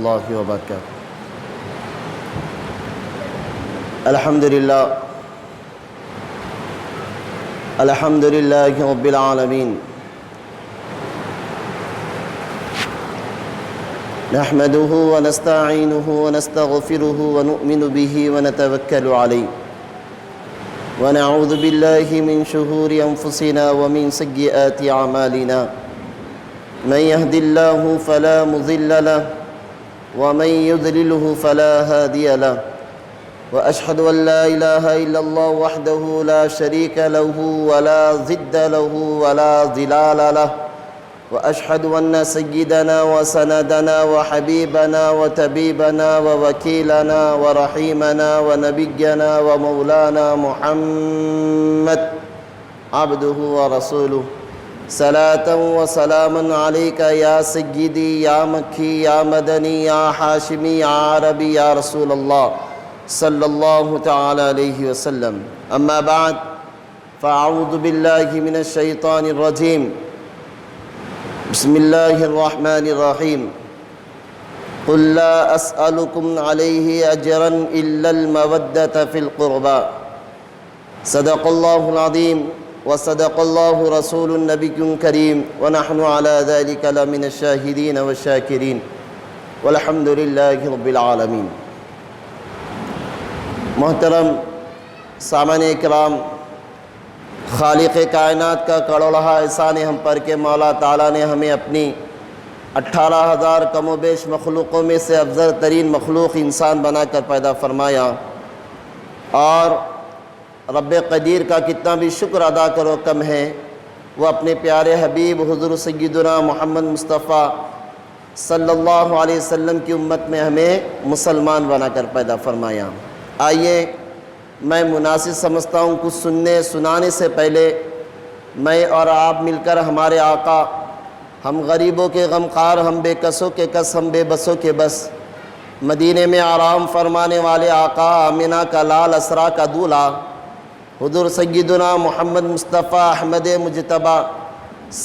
الله وبركاته. الحمد لله رب العالمين. نحمده ونستعينه ونستغفره ونؤمن به ونتوكل عليه ونعوذ بالله من شرور أنفسنا ومن سيئات أعمالنا. من يهد الله فلا مضل له ومن يضلله فلا هادي له. وأشهد أن لا إله إلا الله وحده لا شريك له ولا ضد له ولا ضلال له. وأشهد أن سيدنا وسندنا وحبيبنا وطبيبنا ووكيلنا ورحيمنا ونبينا ومولانا محمد عبده ورسوله صلاة وسلاما عليك يا سيدي يا مكي يا مدني يا حاشمي يا عربي يا رسول الله صلى الله تعالى عليه وسلم. أما بعد فأعوذ بالله من الشيطان الرجيم. بسم الله الرحمن الرحيم. قل لا أسألكم عليه أجرا إلا المودة في القربى. صدق الله العظيم وصدق الله رسول النبي الكريم ونحن على ذلك لمن الشاهدين والشاكرين والحمد لله رب العالمين. محترم سامعین اکرام، خالق کائنات کا کروڑہا احسان ہم پر کہ مولا تعالیٰ نے ہمیں اپنی 18,000 کم و بیش مخلوقوں میں سے افضل ترین مخلوق انسان بنا کر پیدا فرمایا، اور رب قدیر کا کتنا بھی شکر ادا کرو کم ہے. وہ اپنے پیارے حبیب حضور سیدنا محمد مصطفیٰ صلی اللہ علیہ وسلم کی امت میں ہمیں مسلمان بنا کر پیدا فرمایا. آئیے، میں مناسب سمجھتا ہوں کچھ سنانے سے پہلے میں اور آپ مل کر ہمارے آقا، ہم غریبوں کے غمخوار، ہم بے کسوں کے کس، ہم بے بسوں کے بس، مدینے میں آرام فرمانے والے آقا، آمنہ کا لال، اسرا کا دولہا، حضور سیدنا محمد مصطفیٰ احمد مجتبیٰ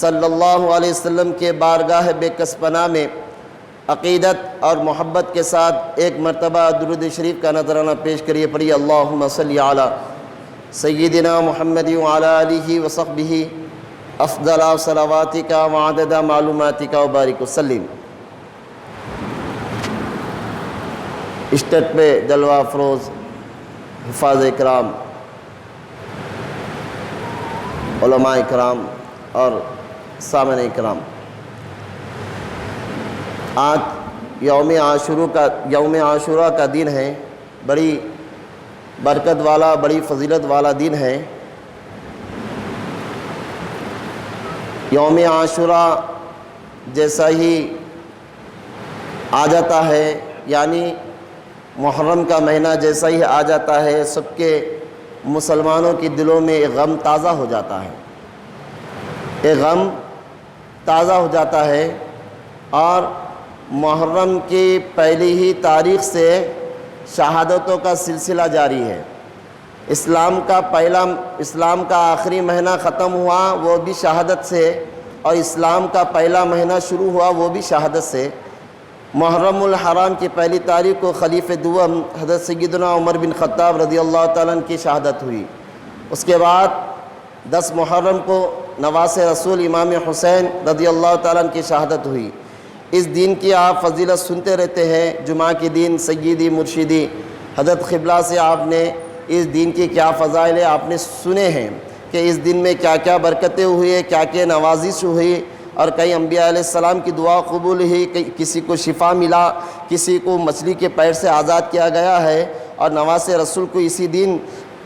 صلی اللہ علیہ وسلم کے بارگاہ بے کس پناہ میں عقیدت اور محبت کے ساتھ ایک مرتبہ درود شریف کا نذرانہ پیش کریے. پڑھیے اللہم صلی علی سیدنا محمد وعلی آلہ وصحبہ افضل صلواتک وعدد معلوماتک وبارک وسلم. اسٹیج پہ جلوہ افروز حفاظ اکرام، علماء اکرام اور سامعین اکرام، آج یوم عاشورہ کا دن ہے. بڑی برکت والا، بڑی فضیلت والا دن ہے. یوم عاشورہ جیسا ہی آ جاتا ہے، یعنی محرم کا مہینہ جیسا ہی آ جاتا ہے، سب کے مسلمانوں کے دلوں میں ایک غم تازہ ہو جاتا ہے، ایک غم تازہ ہو جاتا ہے. اور محرم کی پہلی ہی تاریخ سے شہادتوں کا سلسلہ جاری ہے. اسلام کا آخری مہینہ ختم ہوا وہ بھی شہادت سے، اور اسلام کا پہلا مہینہ شروع ہوا وہ بھی شہادت سے. محرم الحرام کی پہلی تاریخ کو خلیفہ دوم حضرت سیدنا عمر بن خطاب رضی اللہ تعالیٰ عنہ کی شہادت ہوئی. اس کے بعد 10 محرم کو نواز رسول امام حسین رضی اللہ تعالیٰ عنہ کی شہادت ہوئی. اس دن کی آپ فضیلت سنتے رہتے ہیں. جمعہ کے دن سیدی مرشدی حضرت قبلہ سے آپ نے اس دن کی کیا فضائل آپ نے سنے ہیں کہ اس دن میں کیا کیا برکتیں ہوئی، کیا کیا نوازش ہوئی، اور کئی انبیاء علیہ السلام کی دعا قبول ہوئی، کسی کو شفا ملا، کسی کو مچھلی کے پیر سے آزاد کیا گیا ہے، اور نواز رسول کو اسی دن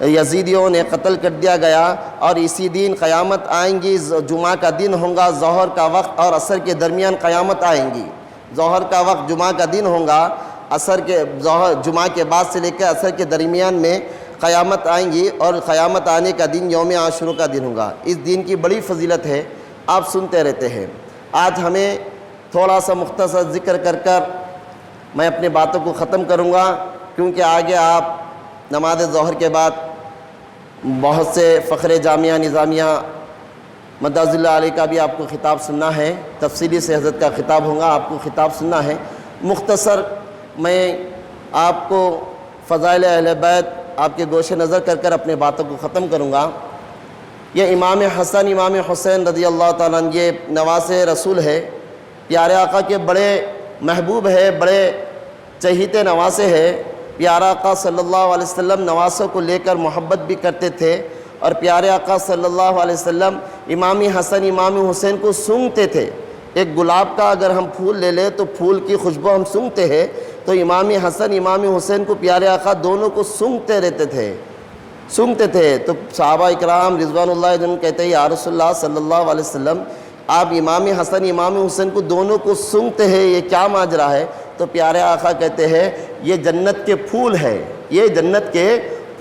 یزیدیوں نے قتل کر دیا گیا. اور اسی دن قیامت آئیں گی. جمعہ کا دن ہوگا، ظہر کا وقت اور عصر کے درمیان قیامت آئیں گی. ظہر کا وقت جمعہ کا دن ہوگا، جمعہ کے بعد سے لے کر عصر کے درمیان میں قیامت آئیں گی، اور قیامت آنے کا دن یوم عاشورہ کا دن ہوگا. اس دن کی بڑی فضیلت ہے، آپ سنتے رہتے ہیں. آج ہمیں تھوڑا سا مختصر ذکر کر میں اپنی باتوں کو ختم کروں گا، کیونکہ آگے آپ نماز ظہر کے بعد بہت سے فخر جامعہ نظامیہ مداز اللہ علیہ کا بھی آپ کو خطاب سننا ہے. تفصیلی سے حضرت کا خطاب ہوگا، آپ کو خطاب سننا ہے. مختصر میں آپ کو فضائل اہل بیت آپ کے گوش نظر کر اپنے باتوں کو ختم کروں گا۔ یہ امام حسن امام حسین رضی اللہ تعالیٰ عنہ یہ نواسے رسول ہے، پیارے آقا کے بڑے محبوب ہے، بڑے چہیتے نواسے ہے۔ پیارے آقا صلی اللہ علیہ وسلم نواسوں کو لے کر محبت بھی کرتے تھے، اور پیارے آقا صلی اللہ علیہ وسلم امام حسن امام حسین کو سونگھتے تھے۔ ایک گلاب کا اگر ہم پھول لے لیں تو پھول کی خوشبو ہم سونگھتے ہیں، تو امام حسن امام حسین کو پیارے آقا دونوں کو سونگھتے رہتے تھے، سونگھتے تھے۔ تو صحابہ اکرام رضوان اللہ علیہم کہتے ہیں یا رسول اللہ صلی اللہ علیہ وسلم، آپ امام حسن امام حسین کو دونوں کو سونگھتے ہیں، یہ کیا ماجرا ہے؟ تو پیارے آقا کہتے ہیں یہ جنت کے پھول ہے، یہ جنت کے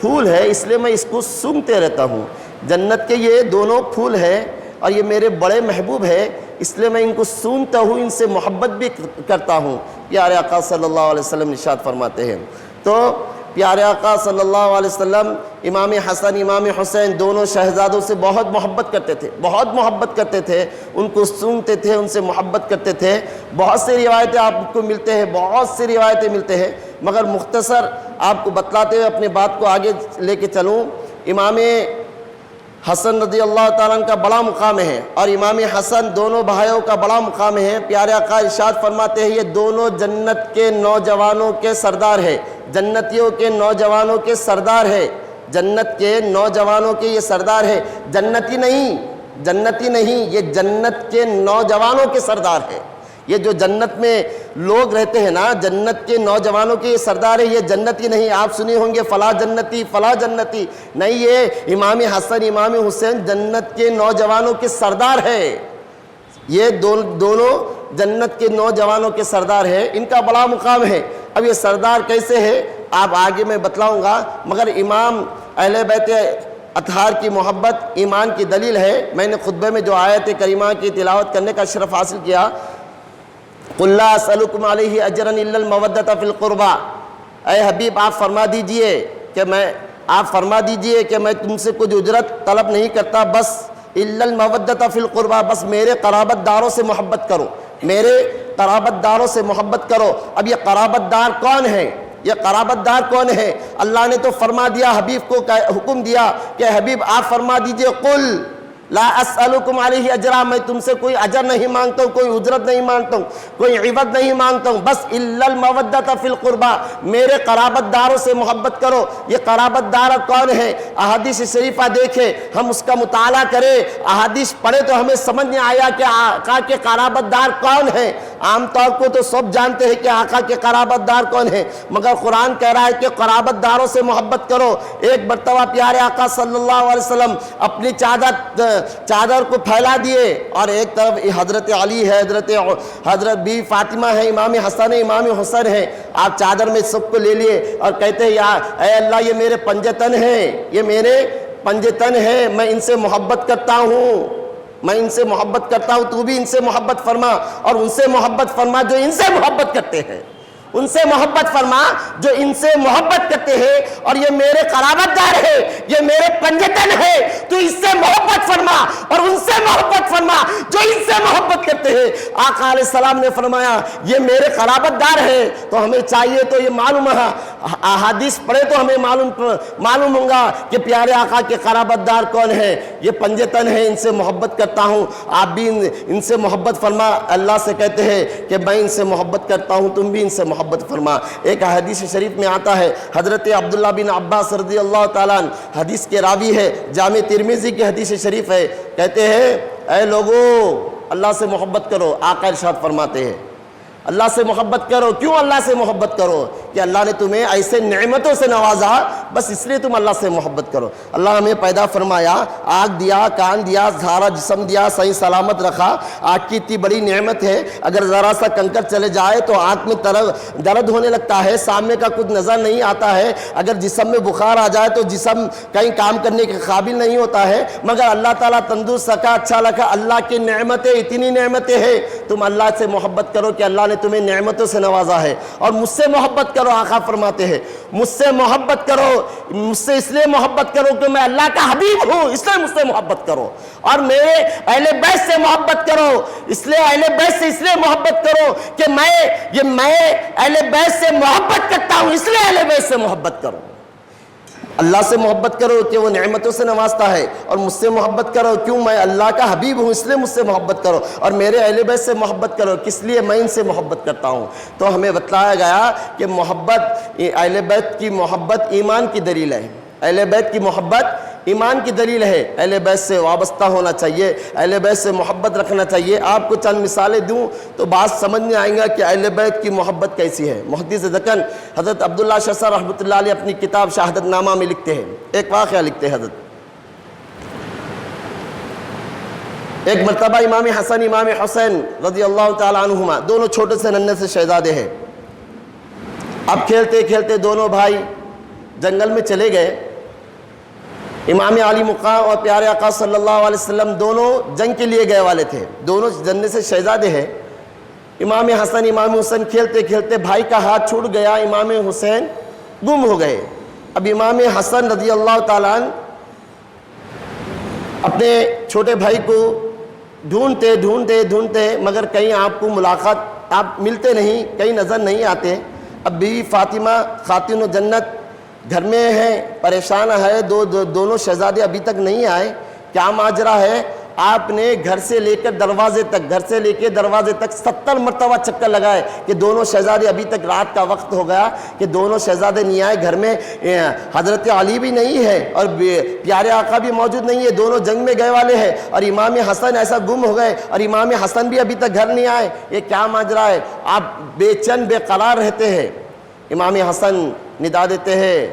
پھول ہے، اس لیے میں اس کو سونگھتے رہتا ہوں۔ جنت کے یہ دونوں پھول ہیں اور یہ میرے بڑے محبوب ہے، اس لیے میں ان کو سونگھتا ہوں، ان سے محبت بھی کرتا ہوں۔ پیارے آقا صلی اللہ علیہ وسلم ارشاد فرماتے ہیں۔ تو پیارے آقا صلی اللہ علیہ وسلم امام حسن امام حسین دونوں شہزادوں سے بہت محبت کرتے تھے، بہت محبت کرتے تھے، ان کو سونگھتے تھے، ان سے محبت کرتے تھے۔ بہت سی روایتیں آپ کو ملتے ہیں، بہت سی روایتیں ملتے ہیں، مگر مختصر آپ کو بتلاتے ہوئے اپنے بات کو آگے لے کے چلوں۔ امام حسن رضی اللہ تعالیٰ عنہ کا بڑا مقام ہے، اور امام حسن دونوں بھائیوں کا بڑا مقام ہے۔ پیارے آقا ارشاد فرماتے ہیں یہ دونوں جنت کے نوجوانوں کے سردار ہے، جنتیوں کے نوجوانوں کے سردار ہے، جنت کے نوجوانوں کے یہ سردار ہے، جنتی نہیں، جنتی نہیں، یہ جنت کے نوجوانوں کے سردار ہے۔ یہ جو جنت میں لوگ رہتے ہیں نا، جنت کے نوجوانوں کے یہ سردار ہے، یہ جنتی نہیں۔ آپ سنی ہوں گے فلاں جنتی فلاں جنتی، نہیں، یہ امام حسن امام حسین جنت کے نوجوانوں کے سردار ہے، یہ دونوں جنت کے نوجوانوں کے سردار ہے، ان کا بڑا مقام ہے۔ اب یہ سردار کیسے ہے آپ آگے میں بتلاؤں گا، مگر امام اہل بیت اطہار کی محبت ایمان کی دلیل ہے۔ میں نے خطبے میں جو آیت کریمہ کی تلاوت کرنے کا شرف حاصل کیا، قُلْ لَا أَسْأَلُكُمْ عَلَيْهِ أَجْرًا إِلَّا الْمَوَدَّةَ فِي الْقُرْبَى، اے حبیب آپ فرما دیجئے کہ میں تم سے کچھ اجرت طلب نہیں کرتا، بس إِلَّا الْمَوَدَّةَ فِي الْقُرْبَى، بس میرے قرابت داروں سے محبت کرو، میرے قرابت داروں سے محبت کرو۔ اب یہ قرابت دار کون ہے؟ یہ قرابت دار کون ہے؟ اللہ نے تو فرما دیا، حبیب کو حکم دیا کہ حبیب آپ فرما دیجئے قُلْ لا اسألکم علیہ اجرا، میں تم سے کوئی اجر نہیں مانگتا ہوں، کوئی اجرت نہیں مانگتا ہوں، کوئی عوض نہیں مانگتا ہوں، بس الا المودۃ فی القربى، میرے قرابت داروں سے محبت کرو۔ یہ قرابت دار کون ہے؟ احادیث شریفہ دیکھیں، ہم اس کا مطالعہ کریں، احادیث پڑھیں تو ہمیں سمجھ نہیں آیا کہ آقا کے قرابت دار کون ہیں۔ عام طور کو تو سب جانتے ہیں کہ آقا کے قرابت دار کون ہیں، مگر قرآن کہہ رہا ہے کہ قرابت داروں سے محبت کرو۔ ایک مرتبہ پیارے آقا صلی اللہ علیہ وسلم اپنی چادر کو پھیلا دیے، اور ایک طرف حضرت علی ہے، حضرت بی فاطمہ ہے، امام حسن ہے، امام حسن ہے، آپ چادر میں سب کو لے لیے اور کہتے ہیں یا اے اللہ یہ میرے پنجے تن ہیں، یہ میرے پنجے تن ہیں، میں ان سے محبت کرتا ہوں، میں ان سے محبت کرتا ہوں، تو بھی ان سے محبت فرما، اور ان سے محبت فرما جو ان سے محبت کرتے ہیں، ان سے محبت فرما جو ان سے محبت کرتے ہیں، اور یہ میرے قرابت دار ہے، یہ میرے پنجتن ہے، تو اس سے محبت فرما اور ان سے محبت فرما جو ان سے محبت کرتے ہیں۔ آقا علیہ السلام نے فرمایا یہ میرے قرابت دار ہے، تو ہمیں چاہیے تو یہ معلوم ہے، احادیث پڑھے تو ہمیں معلوم ہوگا کہ پیارے آقا کے قرابت دار کون ہے۔ یہ پنجتن ہے، ان سے محبت کرتا ہوں، آپ بھی ان سے محبت فرما۔ اللہ سے کہتے ہیں کہ میں ان سے محبت کرتا ہوں، تم بھی ان سے محبت فرما۔ ایک حدیث شریف میں آتا ہے، حضرت عبداللہ بن عباس رضی اللہ تعالیٰ عنہ حدیث کے راوی ہے، جامع ترمذی کی حدیث شریف ہے، کہتے ہیں اے لوگو اللہ سے محبت کرو۔ آقا ارشاد فرماتے ہیں اللہ سے محبت کرو۔ کیوں اللہ سے محبت کرو؟ کہ اللہ نے تمہیں ایسے نعمتوں سے نوازا، بس اس لیے تم اللہ سے محبت کرو۔ اللہ ہمیں پیدا فرمایا، آنکھ دیا، کان دیا، سارا جسم دیا، صحیح سلامت رکھا۔ آنکھ کی اتنی بڑی نعمت ہے، اگر ذرا سا کنکر چلے جائے تو آنکھ میں درد ہونے لگتا ہے، سامنے کا کچھ نظر نہیں آتا ہے۔ اگر جسم میں بخار آ جائے تو جسم کہیں کام کرنے کے قابل نہیں ہوتا ہے، مگر اللہ تعالیٰ تندرست رکھا، اچھا رکھا۔ اللہ کی نعمتیں اتنی نعمتیں ہیں، تم اللہ سے محبت کرو کہ اللہ نے تمہیں نعمتوں سے نوازا ہے، اور مجھ سے محبت کرو، آقا فرماتے ہیں مجھ سے محبت کرو، مجھ سے اس لیے محبت کرو کہ میں اللہ کا حبیب ہوں، اس لیے مجھ سے محبت کرو، اور میرے اہل بیت سے محبت کرو، اس لیے اہل بیت سے اس لیے محبت کرو کہ میں اہل بیت سے محبت کرتا ہوں، اس لیے اہل بیت سے محبت کرو۔ اللہ سے محبت کرو کہ وہ نعمتوں سے نوازتا ہے، اور مجھ سے محبت کرو کیوں میں اللہ کا حبیب ہوں، اس لیے مجھ سے محبت کرو، اور میرے اہل بیت سے محبت کرو کس لیے میں ان سے محبت کرتا ہوں۔ تو ہمیں بتلایا گیا کہ محبت، اہل بیت کی محبت ایمان کی دلیل ہے، اہل بیت کی محبت ایمان کی دلیل ہے، اہل بیت سے وابستہ ہونا چاہیے، اہل بیت سے محبت رکھنا چاہیے۔ آپ کو چند مثالیں دوں تو بات سمجھ میں آئیں گا کہ اہل بیت کی محبت کیسی ہے۔ محدث دکن حضرت عبداللہ شاہ صاحب رحمۃ اللہ علیہ اپنی کتاب شہادت نامہ میں لکھتے ہیں، ایک واقعہ لکھتے ہیں حضرت۔ ایک مرتبہ امام حسن امام حسین رضی اللہ تعالیٰ عنہما دونوں چھوٹے سے ننھے سے شہزادے ہیں، اب کھیلتے کھیلتے دونوں بھائی جنگل میں چلے گئے۔ امام علی مقام اور پیارے آقا صلی اللہ علیہ وسلم دونوں جنگ کے لیے گئے والے تھے، دونوں جننے سے شہزادے ہیں۔ امام حسن امام حسین کھیلتے کھیلتے بھائی کا ہاتھ چھوٹ گیا، امام حسین گم ہو گئے۔ اب امام حسن رضی اللہ تعالیٰ عنہ اپنے چھوٹے بھائی کو ڈھونڈتے ڈھونڈتے ڈھونڈتے مگر کہیں آپ کو ملاقات، آپ ملتے نہیں، کہیں نظر نہیں آتے۔ اب بیوی فاطمہ خاتون جنت گھر میں ہیں، پریشان ہے، دونوں شہزادے ابھی تک نہیں آئے، کیا ماجرا ہے؟ آپ نے گھر سے لے کے دروازے تک 70 مرتبہ چکر لگائے کہ دونوں شہزادے ابھی تک، رات کا وقت ہو گیا کہ دونوں شہزادے نہیں آئے، گھر میں حضرت علی بھی نہیں ہے اور پیارے آقا بھی موجود نہیں ہے، دونوں جنگ میں گئے والے ہیں، اور امام حسن ایسا گم ہو گئے اور امام حسن بھی ابھی تک گھر نہیں آئے، یہ کیا ماجرا ہے؟ آپ بے چین بے قرار رہتے ہیں۔ امام حسن ندا دیتے ہیں،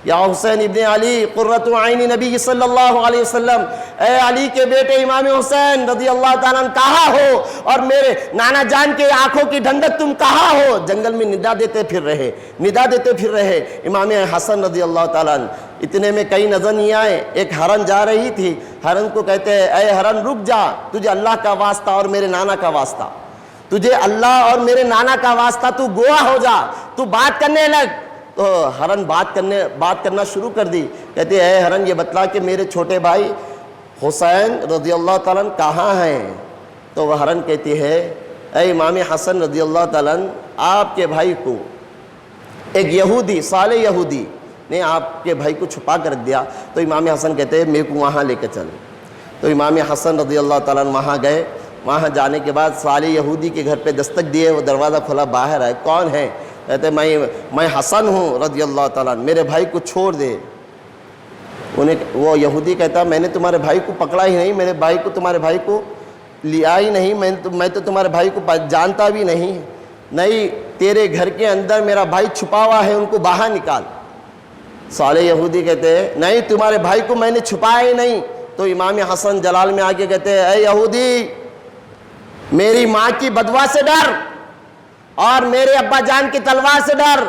یا حسین ابن علی قرۃ عین نبی صلی اللہ علیہ وسلم، اے علی کے بیٹے امام حسین رضی اللہ تعالیٰ عنہ کہاں ہو، اور میرے نانا جان کے آنکھوں کی ٹھنڈک تم کہاں ہو؟ جنگل میں ندا دیتے پھر رہے امام حسن رضی اللہ تعالیٰ عنہ۔ اتنے میں کہیں نظر نہیں آئے، ایک ہرن جا رہی تھی، ہرن کو کہتے ہیں اے ہرن رک جا، تجھے اللہ کا واسطہ اور میرے نانا کا واسطہ، تجھے اللہ اور میرے نانا کا واسطہ، تو گواہ ہو جا، تو بات کرنے لگ۔ تو ہرن بات کرنا شروع کر دی، کہتے اے ہرن یہ بتلا کہ میرے چھوٹے بھائی حسین رضی اللہ تعالیٰ عنہ کہاں ہیں؟ تو وہ ہرن کہتی ہے اے امام حسن رضی اللہ تعالیٰ عنہ، آپ کے بھائی کو ایک یہودی، صالح یہودی نے آپ کے بھائی کو چھپا کر رکھ دیا۔ تو امام حسن کہتے ہیں میرے کو وہاں لے کے چل۔ تو امام حسن رضی اللہ تعالیٰ عنہ وہاں گئے، وہاں جانے کے بعد صالح یہودی کے گھر پہ دستک دیے، وہ دروازہ کھولا، باہر آئے، کون ہے؟ کہتے میں حسن ہوں رضی اللہ تعالیٰ عنہ، میرے بھائی کو چھوڑ دے۔ وہ یہودی کہتا میں نے تمہارے بھائی کو پکڑا ہی نہیں، میرے بھائی کو، تمہارے بھائی کو لیا ہی نہیں، میں تو تمہارے بھائی کو جانتا بھی نہیں، تیرے گھر کے اندر میرا بھائی چھپا ہوا ہے، ان کو باہر نکال۔ صالح یہودی کہتے ہیں نہیں، تمہارے بھائی کو میں نے چھپایا ہی نہیں۔ تو امام حسن جلال میں آ کے کہتے ہیں اے یہودی، میری ماں کی بدوا سے ڈر، اور میرے ابا جان کی تلوار سے ڈر،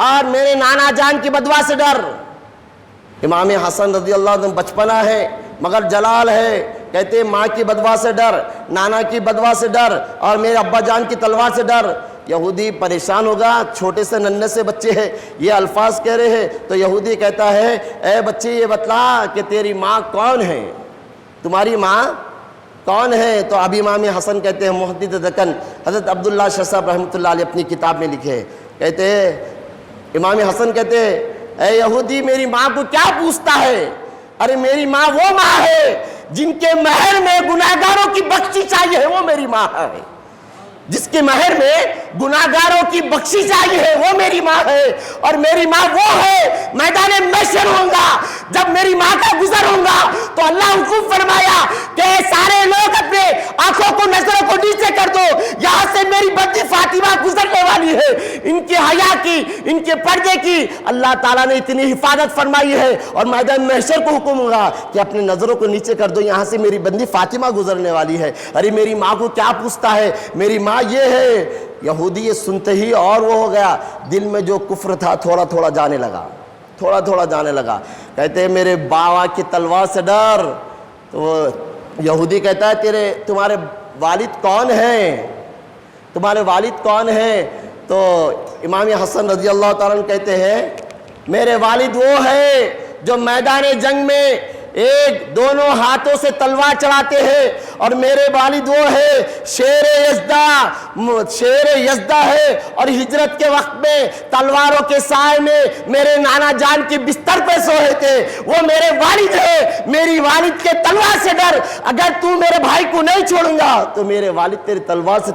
اور میرے نانا جان کی بدوا سے ڈر۔ امام حسن رضی اللہ عنہ بچپنا ہے مگر جلال ہے، کہتے ہیں ماں کی بدوا سے ڈر، نانا کی بدوا سے ڈر، اور میرے ابا جان کی تلوار سے ڈر۔ یہودی پریشان ہوگا، چھوٹے سے ننھے سے بچے ہیں، یہ الفاظ کہہ رہے ہیں۔ تو یہودی کہتا ہے اے بچے یہ بتلا کہ تیری ماں کون ہے، تمہاری ماں کون ہے؟ تو ابھی امام حسن کہتے ہیں، محدث دکن حضرت عبداللہ شاہ صاحب رحمۃ اللہ علیہ اپنی کتاب میں لکھے، کہتے ہیں امام حسن کہتے ہیں اے یہودی میری ماں کو کیا پوچھتا ہے؟ ارے میری ماں وہ ماں ہے جن کے مہر میں گناہگاروں کی بخشش آئی ہے، وہ میری ماں ہے، جس کے مہر میں گناہگاروں کی بخشش آئی ہے وہ میری ماں ہے، اور میری ماں وہ ہے میدان محشر ہوں گا جب میری ماں کا گزر ہوں گا تو اللہ حکم فرمایا کہ سارے لوگ اپنے آنکھوں کو، نظروں کو نیچے کر دو، یہاں سے میری بندی فاطمہ گزرنے والی ہے۔ ان کے حیا کی، ان کے پردے کی اللہ تعالیٰ نے اتنی حفاظت فرمائی ہے، اور میدان محشر کو حکم ہوگا کہ اپنی نظروں کو نیچے کر دو، یہاں سے میری بندی فاطمہ گزرنے والی ہے۔ ارے میری ماں کو کیا پوچھتا ہے، میری ماں یہ ہے۔ یہودی یہ سنتے ہی اور وہ ہو گیا، دل میں جو کفر تھا تھوڑا تھوڑا جانے لگا، کہتے ہیں میرے بابا کی تلوار سے ڈر۔ تو وہ یہودی کہتا ہے تمہارے والد کون ہیں، تمہارے والد کون ہیں؟ تو امام حسن رضی اللہ تعالیٰ عنہ کہتے ہیں میرے والد وہ ہے جو میدان جنگ میں ایک دونوں ہاتھوں سے تلوار چلاتے ہیں، اور میرے والد وہ ہے شیر یزدہ ہے، اور ہجرت کے وقت میں تلواروں کے سائے میں میرے نانا جان کے بستر پہ سوئے تھے، وہ میرے والد ہے، میری والد کے تلوار سے ڈر، اگر تو میرے بھائی کو نہیں چھوڑوں گا تو میرے والد تیری تلوار سے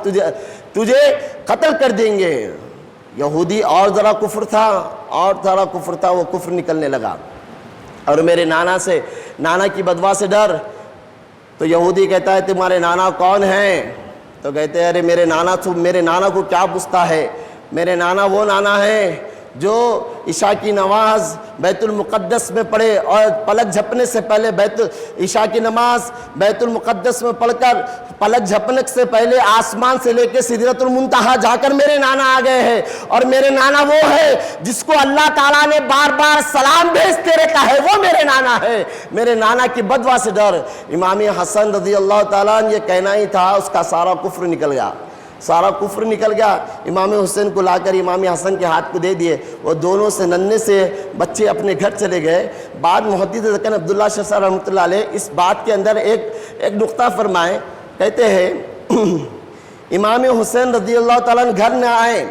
تجھے قتل کر دیں گے۔ یہودی اور ذرا کفر تھا، وہ کفر نکلنے لگا، اور میرے نانا کی بدوا سے ڈر۔ تو یہودی کہتا ہے تمہارے نانا کون ہیں؟ تو کہتے ہیں ارے میرے نانا کو کیا پوچھتا ہے، میرے نانا وہ نانا ہے جو عشاء کی نماز بیت المقدس میں پڑھے، اور پلک جھپنے سے پہلے عشاء کی نماز بیت المقدس میں پڑھ کر پلک جھپنے سے پہلے آسمان سے لے کے سدرۃ المنتہا جا کر میرے نانا آ گئے ہیں، اور میرے نانا وہ ہے جس کو اللہ تعالیٰ نے بار بار سلام بھیجتے رہتا ہے، وہ میرے نانا ہے۔ میرے نانا کی بدوا سے ڈر۔ امام حسن رضی اللہ تعالیٰ عنہ یہ کہنا ہی تھا، اس کا سارا کفر نکل گیا۔ امام حسین کو لا کر امام حسن کے ہاتھ کو دے دیے، وہ دونوں سے ننھے سے بچے اپنے گھر چلے گئے۔ بعد محدث دکن عبداللہ شاہ صاحب رحمۃ اللہ علیہ اس بات کے اندر ایک نقطہ فرمائے، کہتے ہیں امام حسین رضی اللہ تعالیٰ عنہ گھر نہ آئے،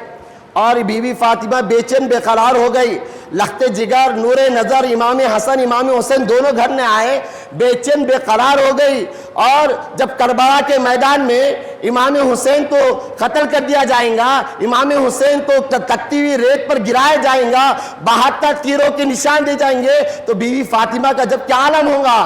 اور بی بی فاطمہ بے چین بے قرار ہو گئی، لخت جگر نور نظر امام حسن امام حسین دونوں گھر میں آئے، بے چین بے قرار ہو گئی۔ اور جب کربلا کے میدان میں امام حسین کو قتل کر دیا جائیں گا، امام حسین کو تکتی ہوئی ریت پر گرایا جائیں گا، 72 تیروں کے نشان دے جائیں گے، تو بیوی فاطمہ کا جب کیا عالم ہوگا۔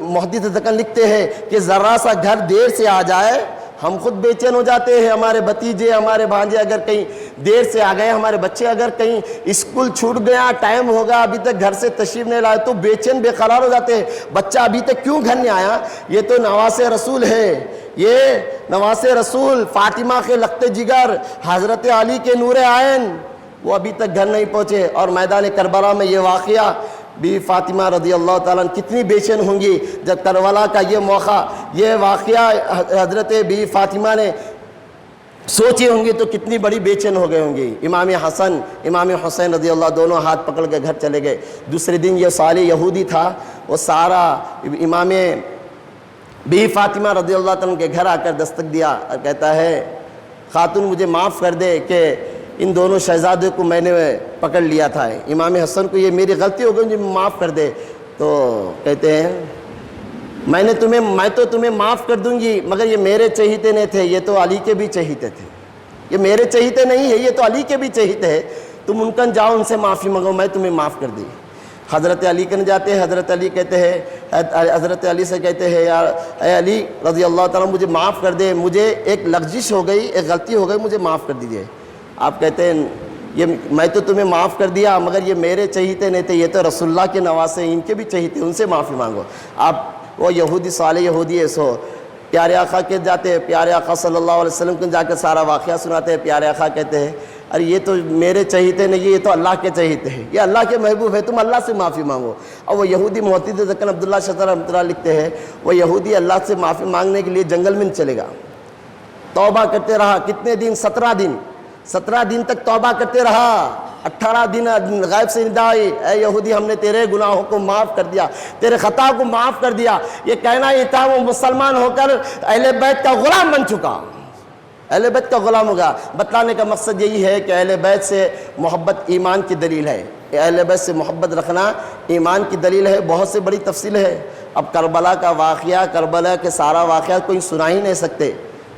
محدث دکن لکھتے ہیں کہ ذرا سا گھر دیر سے آ جائے ہم خود بے چین ہو جاتے ہیں، ہمارے بھتیجے ہمارے بھانجے اگر کہیں دیر سے آ گئے، ہمارے بچے اگر کہیں اسکول چھوٹ گیا، ٹائم ہوگا ابھی تک گھر سے تشریف نہیں لائے، تو بے چین بے قرار ہو جاتے ہیں، بچہ ابھی تک کیوں گھر نہیں آیا؟ یہ تو نواس رسول ہے، یہ نواس رسول فاطمہ کے لخت جگر حضرت علی کے نور عین، وہ ابھی تک گھر نہیں پہنچے۔ اور میدان کربلا میں یہ واقعہ، بی فاطمہ رضی اللہ تعالیٰ عنہ کتنی بے چین ہوں گی جب کربلا کا یہ موقع، یہ واقعہ حضرت بی فاطمہ نے سوچی ہوں گی تو کتنی بڑی بے چین ہو گئے ہوں گی۔ امام حسن امام حسین رضی اللہ دونوں ہاتھ پکڑ کے گھر چلے گئے۔ دوسرے دن یہ صالح یہودی تھا، وہ سارا امام بی فاطمہ رضی اللہ تعالیٰ کے گھر آ کر دستک دیا اور کہتا ہے خاتون مجھے معاف کر دے کہ ان دونوں شہزادے کو میں نے پکڑ لیا تھا، امام حسن کو یہ میری غلطی ہو گئی، مجھے معاف کر دے۔ تو کہتے ہیں میں تو تمہیں معاف کر دوں گی، مگر یہ میرے چہیتے نہیں تھے، یہ تو علی کے بھی چہیتے تھے، یہ میرے چہیتے نہیں ہے، یہ تو علی کے بھی چہیتے ہیں، تم ان کن جاؤ ان سے معافی مانگو، میں تمہیں معاف کر دی۔ حضرت علی کن جاتے ہیں، حضرت علی کہتے ہیں، حضرت علی سے کہتے ہیں یار اے علی رضی اللہ تعالیٰ مجھے معاف کر دے، مجھے ایک لغزش ہو گئی، ایک غلطی ہو گئی، مجھے معاف کر دیجیے۔ آپ کہتے ہیں یہ میں تو تمہیں معاف کر دیا، مگر یہ میرے چہیتے نہیں تھے، یہ تو رسول اللہ کے نواسے، ان کے بھی چہیتے، ان سے معافی مانگو۔ آپ وہ یہودی صالح یہودی ہے، سو پیارے آقا کے جاتے ہیں، پیارے آقا صلی اللہ علیہ وسلم کو جا کے سارا واقعہ سناتے ہیں۔ پیارے آقا کہتے ہیں ارے یہ تو میرے چہیتے نہیں، یہ تو اللہ کے چہیتے ہیں، یہ اللہ کے محبوب ہے، تم اللہ سے معافی مانگو۔ اور وہ یہودی محدث دکن عبداللہ شاہ رحمۃ اللہ لکھتے ہیں وہ یہودی اللہ سے معافی مانگنے کے لیے جنگل میں چلے گا، توبہ کرتے رہا، کتنے دن؟ 17 دن تک توبہ کرتے رہا۔ 18 دن غیب سے ندا آئی، اے یہودی ہم نے تیرے گناہوں کو معاف کر دیا، تیرے خطا کو معاف کر دیا۔ یہ کہنا یہ تھا وہ مسلمان ہو کر اہل بیت کا غلام بن چکا، اہل بیت کا غلام ہوگا۔ بتلانے کا مقصد یہی ہے کہ اہل بیت سے محبت ایمان کی دلیل ہے، اہل بیت سے محبت رکھنا ایمان کی دلیل ہے۔ بہت سے بڑی تفصیل ہے۔ اب کربلا کا واقعہ، کربلا کے سارا واقعہ کوئی سنا ہی نہیں سکتے،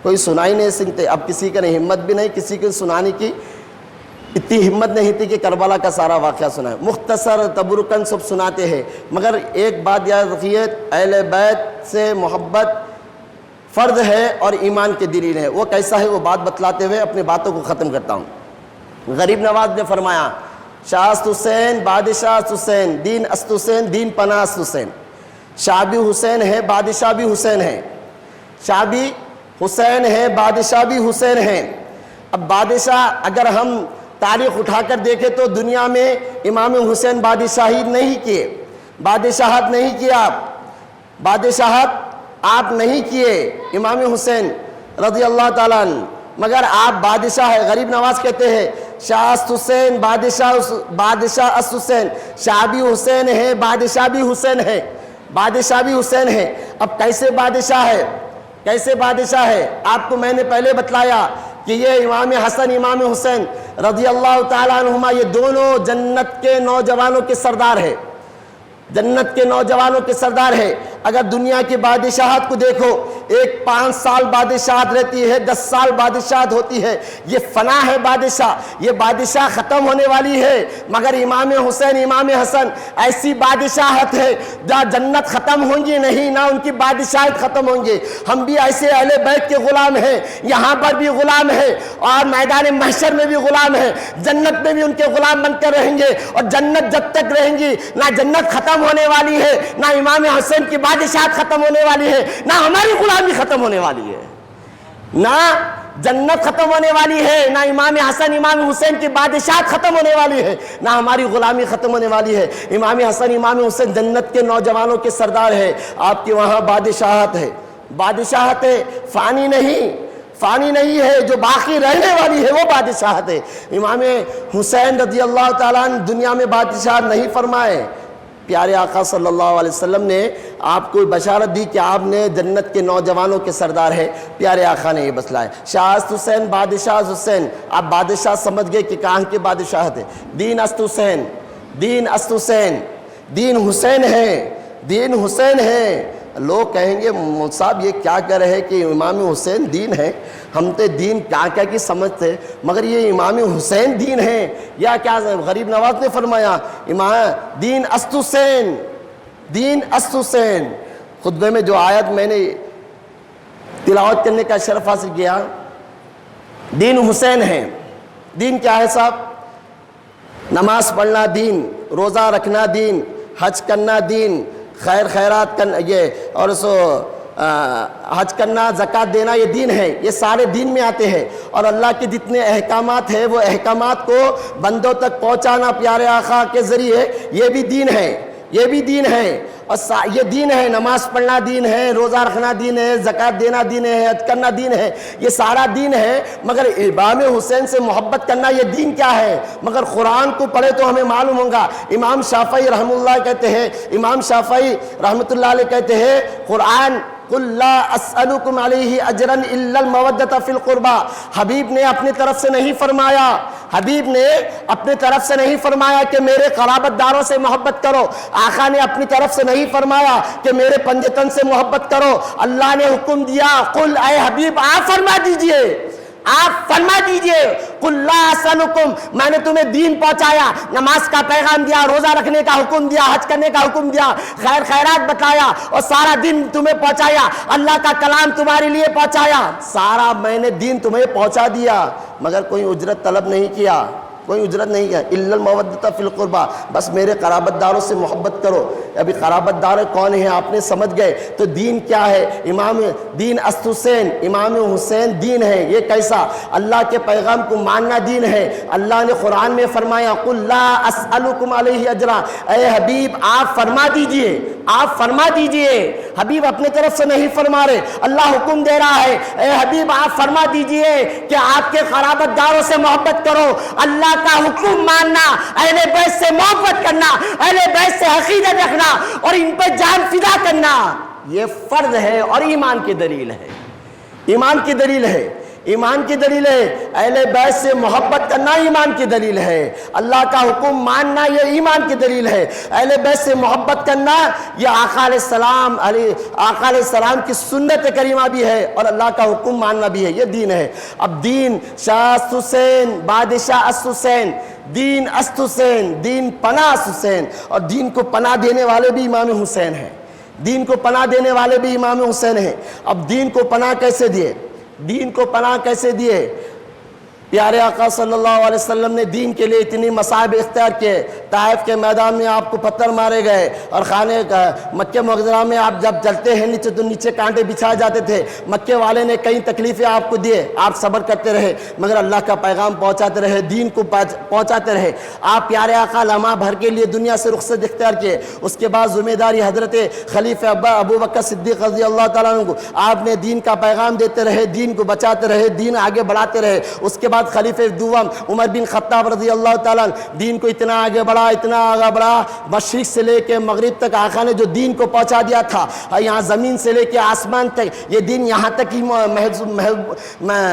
کوئی سنا ہی نہیں سکتے۔ اب کسی کا ہمت بھی نہیں، کسی کو سنانے کی اتنی ہمت نہیں تھی کہ کربلا کا سارا واقعہ سنائے، مختصر تبرکن سب سناتے ہیں۔ مگر ایک بات یاد رکھیے، اہل بیت سے محبت فرض ہے اور ایمان کی دلیل ہے۔ وہ کیسا ہے وہ بات بتلاتے ہوئے اپنی باتوں کو ختم کرتا ہوں۔ غریب نواز نے فرمایا شاہ است حسین بادشاہ است حسین، دین است حسین دین پناہ است حسین۔ شاہ بھی حسین ہے، بادشاہ بھی حسین ہے، شاہ بھی حسین ہے، بادشاہ بھی حسین ہیں۔ اب بادشاہ اگر ہم تاریخ اٹھا کر دیکھیں تو دنیا میں امام حسین بادشاہی نہیں کیے، بادشاہت نہیں کیا، بادشاہت آپ نہیں کیے۔ امام حسین رضی اللہ تعالیٰ عنہ مگر آپ بادشاہ ہے. غریب نواز کہتے ہیں شاہ است حسین بادشاہ است حسین، شاہ بھی حسین ہے، بادشاہ بھی حسین ہے، بادشاہ بھی حسین ہے. اب کیسے بادشاہ ہے، کیسے بادشاہ ہے؟ آپ کو میں نے پہلے بتلایا کہ یہ امام حسن امام حسین رضی اللہ تعالیٰ عنہما یہ دونوں جنت کے نوجوانوں کے سردار ہے، جنت کے نوجوانوں کے سردار ہے. اگر دنیا کی بادشاہت کو دیکھو، ایک 5 سال بادشاہت رہتی ہے، 10 سال بادشاہت ہوتی ہے، یہ فنا ہے بادشاہ، یہ بادشاہ ختم ہونے والی ہے. مگر امام حسین امام حسن ایسی بادشاہت ہے جہاں جنت ختم ہوں گی نہیں، نہ ان کی بادشاہت ختم ہوں گی. ہم بھی ایسے اہل بیت کے غلام ہیں، یہاں پر بھی غلام ہیں اور میدان محشر میں بھی غلام ہیں، جنت میں بھی ان کے غلام بن کر رہیں گے. اور جنت جب تک رہیں گی، نہ جنت ختم ہونے والی ہے، نہ امام حسین کی بادشاہت ختم ہونے والی ہے، نہ ہماری غلامی ختم ہونے والی ہے. نہ جنت ختم ہونے والی ہے، نہ امام حسن امام حسین کی بادشاہت ختم ہونے والی ہے، نہ ہماری غلامی ختم ہونے والی ہے. امام حسن امام حسین جنت کے نوجوانوں کے سردار ہے. آپ کے وہاں بادشاہت ہے، بادشاہت ہے، فانی نہیں، فانی نہیں ہے، جو باقی رہنے والی ہے وہ بادشاہت ہے. امام حسین رضی اللہ تعالیٰ عنہ دنیا میں بادشاہت نہیں فرمائے. پیارے آقا صلی اللہ علیہ وسلم نے آپ کو بشارت دی کہ آپ نے جنت کے نوجوانوں کے سردار ہیں. پیارے آقا نے یہ بتلایا. شاہ است حسین بادشاہ حسین، آپ بادشاہ سمجھ گئے کہ کہاں کی بادشاہت ہے. دین است حسین، دین است حسین، دین حسین ہے، دین حسین ہے. لوگ کہیں گے صاحب یہ کیا کہہ رہے ہیں کہ امام حسین دین ہے، ہم تو دین کیا کیا کی سمجھتے، مگر یہ امام حسین دین ہے یا کیا؟ غریب نواز نے فرمایا امام دین است حسین، دین است حسین. خطبے میں جو آیت میں نے تلاوت کرنے کا شرف حاصل کیا، دین حسین ہے. دین کیا ہے صاحب؟ نماز پڑھنا دین، روزہ رکھنا دین، حج کرنا دین، خیر خیرات کرنا یہ، اور حج کرنا، زکوٰۃ دینا، یہ دین ہے. یہ سارے دین میں آتے ہیں. اور اللہ کے جتنے احکامات ہیں وہ احکامات کو بندوں تک پہنچانا پیارے آقا کے ذریعے، یہ بھی دین ہے، یہ بھی دین ہے. اور یہ دین ہے، نماز پڑھنا دین ہے، روزہ رکھنا دین ہے، زکوٰۃ دینا دین ہے، حج کرنا دین ہے، یہ سارا دین ہے. مگر امام حسین سے محبت کرنا یہ دین کیا ہے؟ مگر قرآن کو پڑھے تو ہمیں معلوم ہوگا. امام شافعی رحم اللہ کہتے ہیں، امام شافعی رحمۃ اللہ علیہ کہتے ہیں قرآن قُلْ لَا أَسْأَلُكُمْ عَلَيْهِ أَجْرًا إِلَّا الْمَوَدَّةَ فِي الْقُرْبَى. حبیب نے اپنی طرف سے نہیں فرمایا، حبیب نے اپنی طرف سے نہیں فرمایا کہ میرے قرابت داروں سے محبت کرو. آقا نے اپنی طرف سے نہیں فرمایا کہ میرے پنجتن سے محبت کرو. اللہ نے حکم دیا، قل اے حبیب آپ فرما دیجئے، آپ فرما دیجئے قُلْ لَا أَسْأَلُكُمْ، میں نے تمہیں دین پہنچایا، نماز کا پیغام دیا، روزہ رکھنے کا حکم دیا، حج کرنے کا حکم دیا، خیر خیرات بتایا، اور سارا دین تمہیں پہنچایا، اللہ کا کلام تمہارے لیے پہنچایا، سارا میں نے دین تمہیں پہنچا دیا. مگر کوئی اجرت طلب نہیں کیا، کوئی اجرت نہیں کیا. الا المودۃ فی القربہ، بس میرے قرابت داروں سے محبت کرو. ابھی قرابت دار کون ہیں آپ نے سمجھ گئے. تو دین کیا ہے؟ امام دین است حسین امام حسین دین ہے. یہ کیسا؟ اللہ کے پیغام کو ماننا دین ہے. اللہ نے قرآن میں فرمایا قل لا اسألکم علیہ اجرا، اے حبیب آپ فرما دیجئے، آپ فرما دیجئے. حبیب اپنے طرف سے نہیں فرما رہے، اللہ حکم دے رہا ہے اے حبیب آپ فرما دیجئے کہ آپ کے قرابت داروں سے محبت کرو. اللہ کا حکم ماننا، اہل بیت سے محبت کرنا، اہل بیت سے عقیدت رکھنا اور ان پہ جان فدا کرنا، یہ فرض ہے اور ایمان کی دلیل ہے. ایمان کی دلیل ہے، ایمان کی دلیل ہے. اہل بیت سے محبت کرنا ایمان کی دلیل ہے. اللہ کا حکم ماننا یہ ایمان کی دلیل ہے. اہل بیت سے محبت کرنا یہ آقا علیہ السلام کی سنت کریمہ بھی ہے اور اللہ کا حکم ماننا بھی ہے. یہ دین ہے. اب دین شاہ است حسین بادشاہ است حسین، دین است حسین، دین پناہ است حسین. اور دین کو پناہ دینے والے بھی امام حسین ہیں، دین کو پناہ دینے والے بھی امام حسین ہیں. اب دین کو پناہ کیسے دیے؟ دین کو پناہ کیسے دیے؟ پیارے آقا صلی اللہ علیہ وسلم نے دین کے لیے اتنی مصائب اختیار کیے. طائف کے میدان میں آپ کو پتھر مارے گئے، اور خانے مکہ معظمہ میں آپ جب چلتے ہیں نیچے تو نیچے کانٹے بچھائے جاتے تھے، مکے والے نے کئی تکلیفیں آپ کو دیے، آپ صبر کرتے رہے، مگر اللہ کا پیغام پہنچاتے رہے، دین کو پہنچاتے رہے۔ آپ پیارے آقا لمحہ بھر کے لیے دنیا سے رخصت اختیار کیے، اس کے بعد ذمہ داری حضرت خلیفہ ابو بکر صدیق رضی اللہ تعالیٰ عنہ کو، آپ نے دین کا پیغام دیتے رہے، دین کو بچاتے رہے، دین آگے بڑھاتے رہے۔ اس کے بعد خلیفہ دوم عمر بن خطاب رضی اللہ تعالیٰ عنہ دین کو اتنا آگے بڑھا، اتنا آگے بڑھا، مشرق سے لے کے مغرب تک آقا نے جو دین کو پہنچا دیا تھا، یہاں زمین سے لے کے آسمان تک یہ دین یہاں تک ہی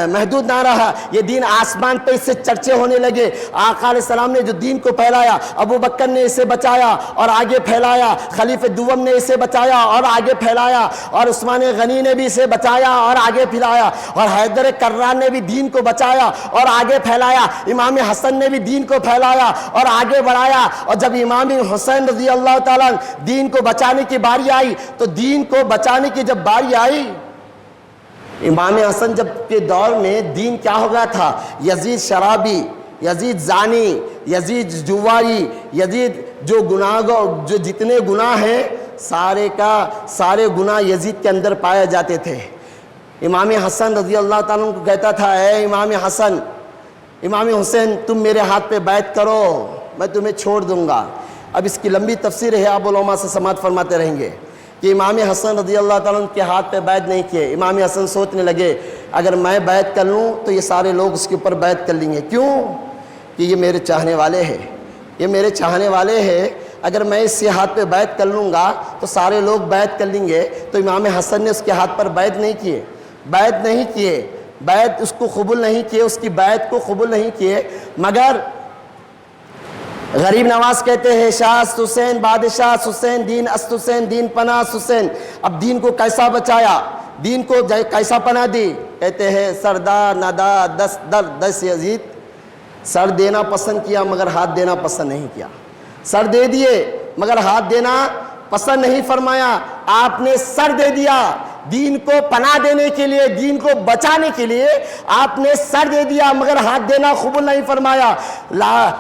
محدود نہ رہا، یہ دین آسمان پہ اس سے چرچے ہونے لگے۔ آقا علیہ السلام نے جو دین کو پھیلایا، ابو بکر نے اسے بچایا اور آگے پھیلایا، خلیفہ دوم نے اسے بچایا اور آگے پھیلایا، اور عثمان غنی نے بھی اسے بچایا اور آگے پھیلایا، اور حیدر کرار نے بھی دین کو بچایا اور آگے پھیلایا، امام حسن نے بھی دین کو پھیلایا اور آگے بڑھایا۔ اور جب امام حسین رضی اللہ تعالیٰ دین کو بچانے کی باری آئی، تو دین کو بچانے کی جب باری آئی، امام حسن جب کے دور میں دین کیا ہو گیا تھا، یزید شرابی، یزید زانی، یزید جواری، یزید جو جو جتنے گناہ ہیں سارے کا سارے گناہ یزید کے اندر پائے جاتے تھے۔ امام حسن رضی اللہ تعالیٰ عنہ کو کہتا تھا، اے امام حسن، امام حسین تم میرے ہاتھ پہ بیعت کرو، میں تمہیں چھوڑ دوں گا۔ اب اس کی لمبی تفسیر ہے، آپ علماء سے سماعت فرماتے رہیں گے کہ امام حسن رضی اللہ تعالیٰ عنہ کے ہاتھ پہ بیعت نہیں کیے۔ امام حسن سوچنے لگے اگر میں بیعت کر لوں تو یہ سارے لوگ اس کے اوپر بیعت کر لیں گے، کیوں کہ یہ میرے چاہنے والے ہیں، یہ میرے چاہنے والے ہیں، اگر میں اس کے ہاتھ پہ بیعت کر لوں گا تو سارے لوگ بیعت کر لیں گے۔ تو امام حسن نے اس کے ہاتھ پر بیعت نہیں کیے، بیعت نہیں کیے، بیعت اس کو قبول نہیں کیے، اس کی بیعت کو قبول نہیں کیے۔ مگر غریب نواز کہتے ہیں، شاہ است حسین بادشاہ حسین، دین است حسین، دین پناہ حسین۔ اب دین کو کیسا بچایا، دین کو کیسا پناہ دی؟ کہتے ہیں سردار ندا دس یزید، سر دینا پسند کیا مگر ہاتھ دینا پسند نہیں کیا، سر دے دیے مگر ہاتھ دینا پسند نہیں فرمایا، آپ نے سر دے دیا دین کو پناہ دینے کے لیے، دین کو بچانے کے لیے آپ نے سر دے دیا مگر ہاتھ دینا قبول نہیں فرمایا۔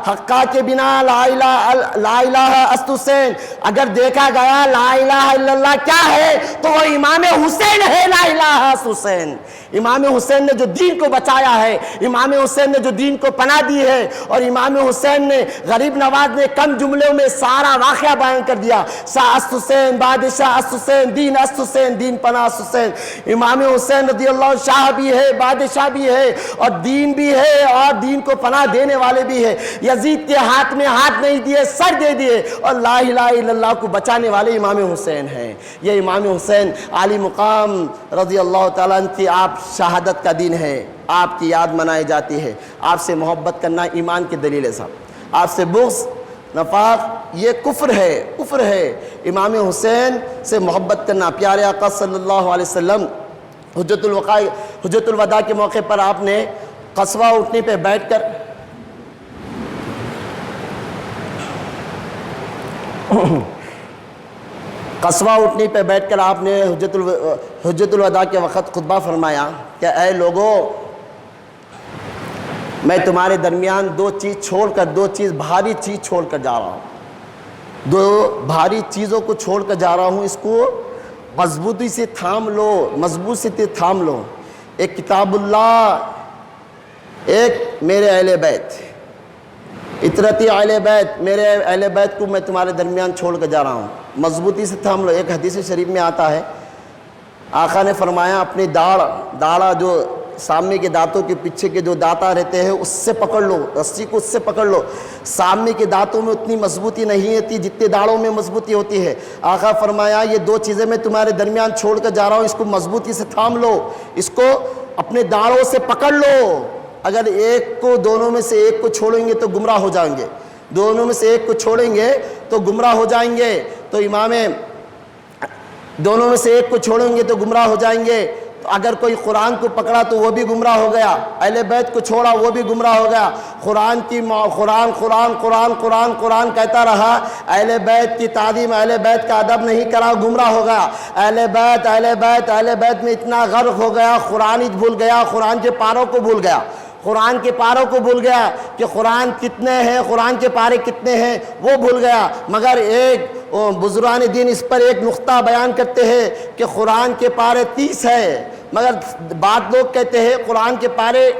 حقا کے بنا لا الہ است حسین، اگر دیکھا گیا لا الہ الا اللہ کیا ہے تو وہ امام حسین ہے، لا الہ است حسین۔ امام حسین نے جو دین کو بچایا ہے، امام حسین نے جو دین کو پناہ دی ہے، اور امام حسین نے غریب نواز نے کم جملوں میں سارا واقعہ بیان کر دیا۔ شاہ است حسین بادشاہ است حسین، دین است حسین، دین پناہ است حسین۔ امام حسین رضی اللہ عنہ شاہ بھی ہے، بادشاہ بھی ہے، اور دین بھی ہے، اور دین کو پناہ دینے والے بھی ہے۔ یزید کے ہاتھ میں ہاتھ نہیں دیے، سر دے دیے، اور لا الہ الا اللہ کو بچانے والے امام حسین ہیں۔ یہ امام حسین عالی مقام رضی اللہ تعالیٰ عنہ کی آپ شہادت کا دن ہے، آپ کی یاد منائی جاتی ہے۔ آپ سے محبت کرنا ایمان کی دلیل ہے صاحب، آپ سے بغض نفاق یہ کفر ہے، کفر ہے۔ امام حسین سے محبت کرنا، پیارے آقا صلی اللہ علیہ وسلم حجۃ الوداع کے موقع پر آپ نے قصوہ اٹھنے پہ بیٹھ کر قصوہ اٹھنے پہ بیٹھ کر آپ نے حجۃ الوداع کے وقت خطبہ فرمایا کہ اے لوگو، میں تمہارے درمیان دو چیز بھاری چیز چھوڑ کر جا رہا ہوں، دو بھاری چیزوں کو چھوڑ کر جا رہا ہوں، اس کو مضبوطی سے تھام لو، مضبوط سے تھام لو۔ ایک کتاب اللہ، ایک میرے اہل بیت، اطرتی اہل بیت، میرے اہل بیت کو میں تمہارے درمیان چھوڑ کر جا رہا ہوں، مضبوطی سے تھام لو۔ ایک حدیث شریف میں آتا ہے، آقا نے فرمایا اپنی داڑھا جو سامنے کے دانتوں کے پیچھے کے جو دانتا رہتے ہیں اس سے پکڑ لو، رسی کو اس سے پکڑ لو۔ سامنے کے دانتوں میں اتنی مضبوطی نہیں ہوتی جتنے داڑھوں میں مضبوطی ہوتی ہے۔ آقا فرمایا یہ دو چیزیں میں تمہارے درمیان چھوڑ کر جا رہا ہوں، اس کو مضبوطی سے تھام لو، اس کو اپنے داڑھوں سے پکڑ لو۔ اگر دونوں میں سے ایک کو چھوڑیں گے تو گمراہ ہو جائیں گے، دونوں میں سے ایک کو چھوڑیں گے تو گمراہ ہو جائیں گے۔ تو دونوں میں سے ایک کو چھوڑیں گے تو گمراہ ہو جائیں گے۔ اگر کوئی قرآن کو پکڑا تو وہ بھی گمراہ ہو گیا، اہل بیت کو چھوڑا وہ بھی گمراہ ہو گیا۔ قرآن کہتا رہا، اہل بیت کی تعظیم، اہل بیت کا ادب نہیں کرا، گمراہ ہو گیا۔ اہل بیت میں اتنا غرق ہو گیا، قرآن ہی بھول گیا، قرآن کے پاروں کو بھول گیا، قرآن کے پاروں کو بھول گیا کہ قرآن کتنے ہیں، قرآن کے پارے کتنے ہیں وہ بھول گیا۔ مگر ایک بزرگان دین اس پر ایک نقطہ بیان کرتے ہیں کہ قرآن کے پارے 30 ہے، مگر بعض لوگ کہتے ہیں قرآن کے پارے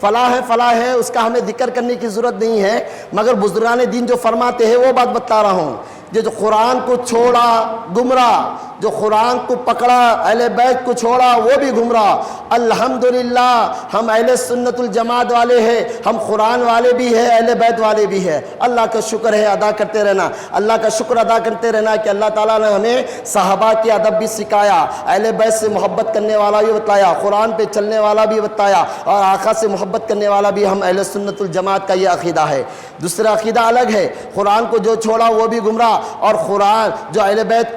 فلاں ہے، اس کا ہمیں ذکر کرنے کی ضرورت نہیں ہے، مگر بزرگان دین جو فرماتے ہیں وہ بات بتا رہا ہوں۔ جو قرآن کو چھوڑا گمراہ، جو قرآن کو پکڑا اہل بیت کو چھوڑا وہ بھی گمراہ۔ الحمدللہ ہم اہل سنت الجماعت والے ہیں، ہم قرآن والے بھی ہیں، اہل بیت والے بھی ہیں۔ اللہ کا شکر ہے، ادا کرتے رہنا، اللہ کا شکر ادا کرتے رہنا کہ اللہ تعالیٰ نے ہمیں صحابہ کے ادب بھی سکھایا، اہل بیت سے محبت کرنے والا بھی بتایا، قرآن پہ چلنے والا بھی بتایا، اور آقا سے محبت کرنے والا بھی۔ ہم اہل سنت الجماعت کا یہ عقیدہ ہے۔ دوسرا عقیدہ الگ ہے، قرآن کو جو چھوڑا وہ بھی گمراہ، اور قرآن جو اہل بیت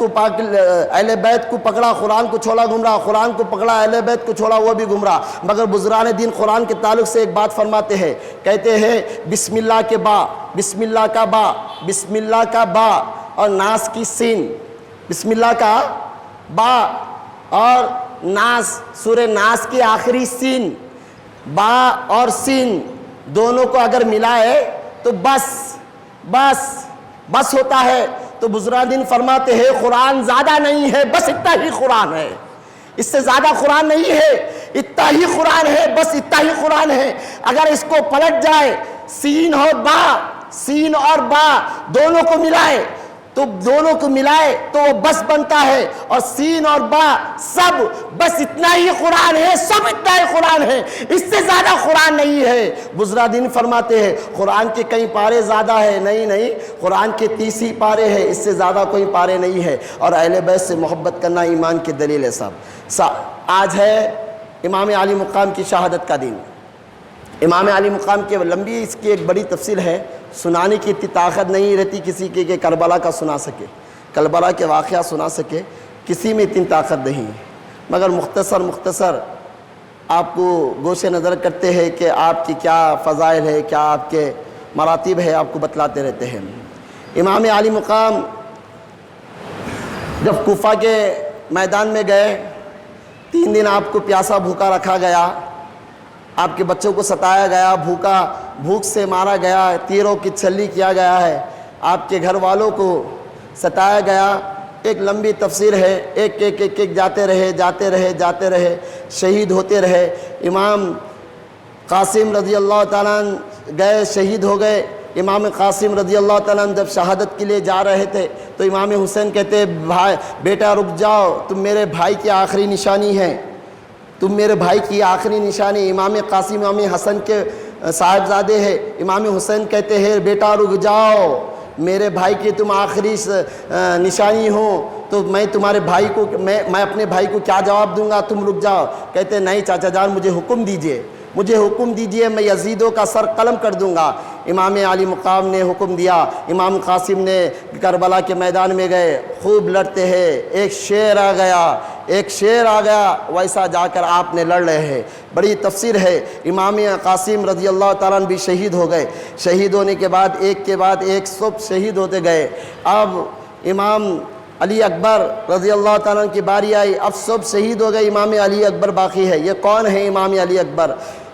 کو پکڑا قرآن کو چھوڑا گمراہ، قرآن کو پکڑا اہل بیت کو چھوڑا وہ بھی گمراہ۔ مگر بزرگان دین قرآن کے تعلق سے ایک بات فرماتے ہیں، کہتے ہیں بسم اللہ کے با، بسم اللہ کا با، بسم اللہ کا با اور ناس کی سین، بسم اللہ کا با اور ناس، سورہ ناس کی آخری سین، با اور سین دونوں کو اگر ملائے تو بس ہوتا ہے۔ تو بزرگان دین فرماتے ہیں قرآن زیادہ نہیں ہے، بس اتنا ہی قرآن ہے، اس سے زیادہ قرآن نہیں ہے، اتنا ہی قرآن ہے، بس اتنا ہی قرآن ہے۔ اگر اس کو پلٹ جائے، سین اور با دونوں کو ملائے تو وہ بس بنتا ہے، اور سین اور با سب بس اتنا ہی قرآن ہے، سب اتنا ہی قرآن ہے، اس سے زیادہ قرآن نہیں ہے۔ بزرگان دین فرماتے ہیں قرآن کے کئی پارے زیادہ ہے، نہیں، قرآن کے 30 ہی پارے ہیں، اس سے زیادہ کوئی پارے نہیں ہے۔ اور اہل بیت سے محبت کرنا ایمان کی دلیل ہے۔ صاحب آج ہے امام علی مقام کی شہادت کا دن۔ امام علی مقام کی لمبی اس کی ایک بڑی تفصیل ہے، سنانے کی اتنی طاقت نہیں رہتی کسی کی کہ کربلا کا سنا سکے، کربلا کے واقعہ سنا سکے، کسی میں اتنی طاقت نہیں، مگر مختصر آپ کو گوش نظر کرتے ہیں کہ آپ کی کیا فضائل ہے، کیا آپ کے مراتب ہے، آپ کو بتلاتے رہتے ہیں۔ امام علی مقام جب کوفہ کے میدان میں گئے، 3 دن آپ کو پیاسا بھوکا رکھا گیا، آپ کے بچوں کو ستایا گیا، بھوک سے مارا گیا، تیروں کی چھلی کیا گیا ہے، آپ کے گھر والوں کو ستایا گیا۔ ایک لمبی تفسیر ہے، ایک جاتے رہے، شہید ہوتے رہے۔ امام قاسم رضی اللہ تعالیٰ عنہ گئے، شہید ہو گئے۔ امام قاسم رضی اللہ تعالیٰ عنہ جب شہادت کے لیے جا رہے تھے تو امام حسین کہتے بیٹا رک جاؤ، تم میرے بھائی کی آخری نشانی ہے، تم میرے بھائی کی آخری نشانی۔ امام قاسم امام حسن کے صاحبزادے ہیں۔ امام حسین کہتے ہیں بیٹا رک جاؤ، میرے بھائی کی تم آخری نشانی ہو، تو میں تمہارے بھائی کو میں اپنے بھائی کو کیا جواب دوں گا، تم رک جاؤ۔ کہتے نہیں چاچا جان، مجھے حکم دیجئے، میں یزیدوں کا سر قلم کر دوں گا۔ امام علی مقام نے حکم دیا، امام قاسم نے کربلا کے میدان میں گئے، خوب لڑتے ہیں، ایک شیر آ گیا ویسا جا کر آپ نے لڑ رہے ہیں۔ بڑی تفسیر ہے۔ امام قاسم رضی اللہ تعالیٰ عنہ بھی شہید ہو گئے، شہید ہونے کے بعد ایک سب شہید ہوتے گئے۔ اب امام علی اکبر رضی اللہ تعالیٰ عنہ کی باری آئی، اب سب شہید ہو گئے، امام علی اکبر باقی ہے۔ یہ کون ہے امام علی اکبر؟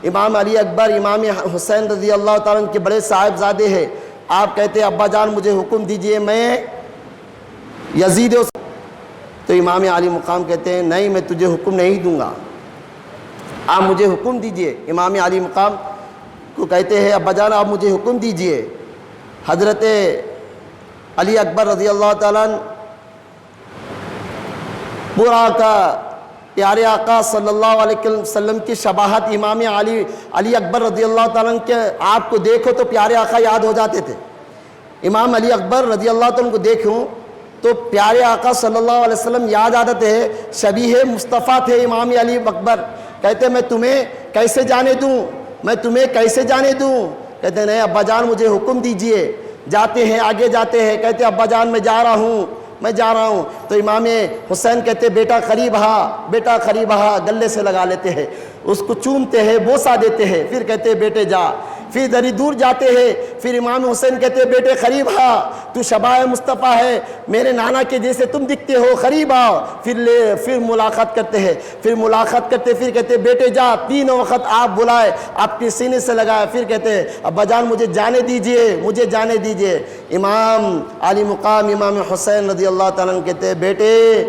امام علی اکبر امام حسین رضی اللہ تعالیٰ عنہ کے بڑے صاحبزادے ہیں۔ آپ کہتے ہیں ابا جان مجھے حکم دیجئے، میں یزید، تو امام علی مقام کہتے ہیں نہیں، میں تجھے حکم نہیں دوں گا، آپ مجھے حکم دیجئے۔ امام علی مقام کو کہتے ہیں ابا جان آپ مجھے حکم دیجئے۔ حضرت علی اکبر رضی اللہ تعالیٰ عنہ پورا کا پیارے آقا صلی اللہ علیہ وسلم کی شباہت امام علی اکبر رضی اللہ تعالیٰ عنہ کے آپ کو دیکھو تو پیارے آقا یاد ہو جاتے تھے۔ امام علی اکبر رضی اللہ تعالیٰ عنہ کو دیکھوں تو پیارے آقا صلی اللہ علیہ وسلم یاد آتے تھے، شبیہ مصطفیٰ تھے امام علی اکبر۔ کہتے میں تمہیں کیسے جانے دوں؟ کہتے نہیں ابا جان مجھے حکم دیجئے۔ جاتے ہیں، آگے جاتے ہیں، کہتے ابا جان میں جا رہا ہوں۔ تو امام حسین کہتے بیٹا قریب آ، گلے سے لگا لیتے ہیں، اس کو چومتے ہیں، بوسہ دیتے ہیں، پھر کہتے بیٹے جا۔ پھر ادھر ہی دور جاتے ہیں. پھر امام حسین کہتے ہیں بیٹے قریب آ, تو شبائے مصطفیٰ ہے, میرے نانا کے جیسے تم دکھتے ہو, قریب آ. پھر ملاقات کرتے ہیں. پھر کہتے ہیں بیٹے جا, 3 وقت آپ بلائے, آپ کے سینے سے لگائے. پھر کہتے ہیں ابا جان مجھے جانے دیجئے. امام علی مقام امام حسین رضی اللہ تعالیٰ عنہ کہتے ہیں بیٹے,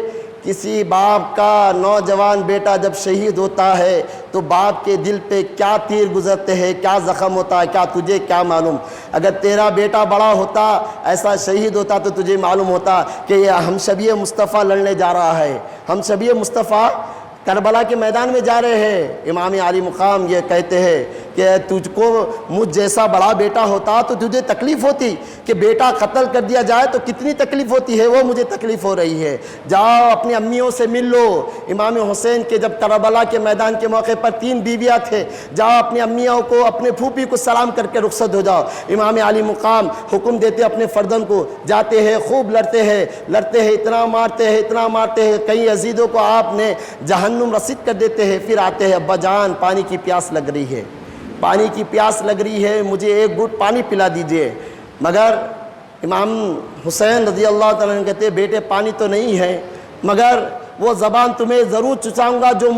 کسی باپ کا نوجوان بیٹا جب شہید ہوتا ہے تو باپ کے دل پہ کیا تیر گزرتے ہیں, کیا زخم ہوتا ہے, کیا تجھے کیا معلوم. اگر تیرا بیٹا بڑا ہوتا, ایسا شہید ہوتا, تو تجھے معلوم ہوتا کہ یہ ہمشبی مصطفیٰ لڑنے جا رہا ہے, ہمشبی مصطفیٰ کربلا کے میدان میں جا رہے ہیں. امام علی مقام یہ کہتے ہیں کہ تجھ کو مجھ جیسا بڑا بیٹا ہوتا تو تجھے تکلیف ہوتی, کہ بیٹا قتل کر دیا جائے تو کتنی تکلیف ہوتی ہے, وہ مجھے تکلیف ہو رہی ہے. جاؤ اپنی امیوں سے مل لو. امام حسین کے جب کربلا کے میدان کے موقع پر 3 بیویاں تھے, جاؤ اپنی امیوں کو, اپنے پھوپھی کو سلام کر کے رخصت ہو جاؤ. امام علی مقام حکم دیتے اپنے فردن کو, جاتے ہیں, خوب لڑتے ہیں, اتنا مارتے ہیں, کئی عزیزوں کو آپ نے جہنم رسید کر دیتے ہیں. پھر آتے ہیں ابا جان پانی کی پیاس لگ رہی ہے, مجھے ایک گھٹ پانی پلا دیجئے. مگر امام حسین رضی اللہ تعالیٰ عنہ کہتے ہیں بیٹے پانی تو نہیں ہے, مگر وہ زبان تمہیں ضرور چچاؤں گا جو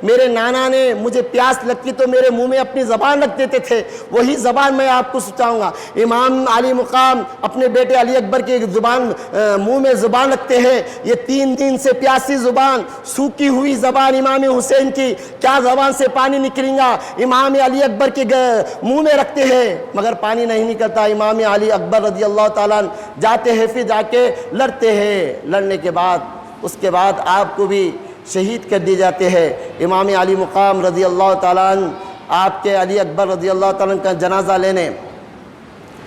میرے نانا نے مجھے پیاس لگتی تو میرے منہ میں اپنی زبان رکھ دیتے تھے, وہی زبان میں آپ کو چچاؤں گا. امام علی مقام اپنے بیٹے علی اکبر کی منہ میں زبان رکھتے ہیں. یہ 3 دن سے پیاسی زبان, سوکھی ہوئی زبان امام حسین کی, کیا زبان سے پانی نکلیں گا, امام علی اکبر کے منہ میں رکھتے ہیں مگر پانی نہیں نکلتا. امام علی اکبر رضی اللہ تعالیٰ عنہ جاتے ہیں, پھر جا کے لڑتے ہیں. لڑنے کے بعد اس کے بعد آپ کو بھی شہید کر دیے جاتے ہیں. امام علی مقام رضی اللہ تعالیٰ عنہ آپ کے علی اکبر رضی اللہ تعالیٰ عنہ کا